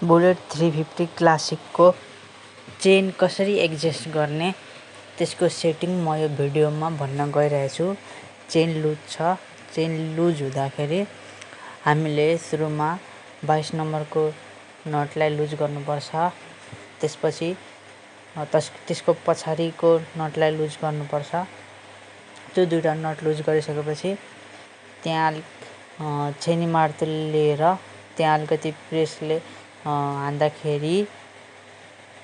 Bullet 350 क्लासिकको chain कसरी adjust गर्ने त्यसको सेटिङ म यो भिडियोमा भन्न गइरहेछु। चेन लुज छ। चेन लुज हुँदाखेरि हामीले सुरुमा 22 नम्बरको नटलाई लुज गर्नुपर्छ। त्यसपछि त्यसको पछाडिको नटलाई लुज गर्नुपर्छ। त्यो दुईटा नट लुज गरिसकेपछि त्यहाँ छेनी मार्तोल लिएर त्यहाँ अलिकति प्रेसले हान्दाखेरि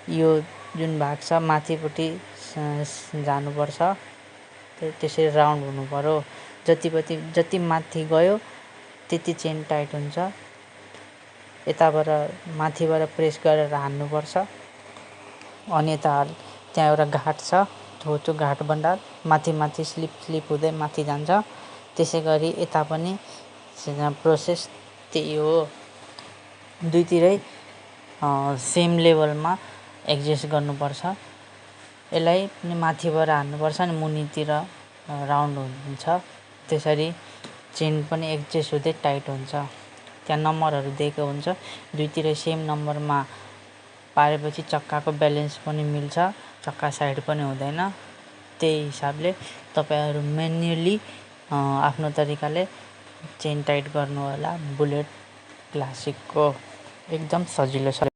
यो जुन भाग छ माथिपट्टि जानुपर्छ। त्यसरी राउन्ड हुनु पर्यो। जति माथि गयो त्यति चेन टाइट हुन्छ। यताबाट माथिबाट प्रेस गरेर हान्नुपर्छ। अनि यता त्यहाँ एउटा घाट छ। त्यो घाटभन्दा माथि स्लिप हुँदै माथि जान्छ। त्यसै गरी यता पनि प्रोसेस त्यही हो। दुईतिरै सेम लेभलमा एडजस्ट गर्नुपर्छ। यसलाई पनि माथिबाट हान्नुपर्छ अनि मुनितिर राउन्ड हुन्छ। त्यसरी चेन पनि एडजस्ट हुँदै टाइट हुन्छ। त्यहाँ नम्बरहरू दिएको हुन्छ। दुईतिरै सेम नम्बरमा पारेपछि चक्काको ब्यालेन्स पनि मिल्छ। चक्का साइड पनि हुँदैन। त्यही हिसाबले तपाईहरु म्यानुअली आफ्नो तरिकाले चेन टाइट गर्नु होला। बुलेट क्लासिकको एकदम सजिलो छ।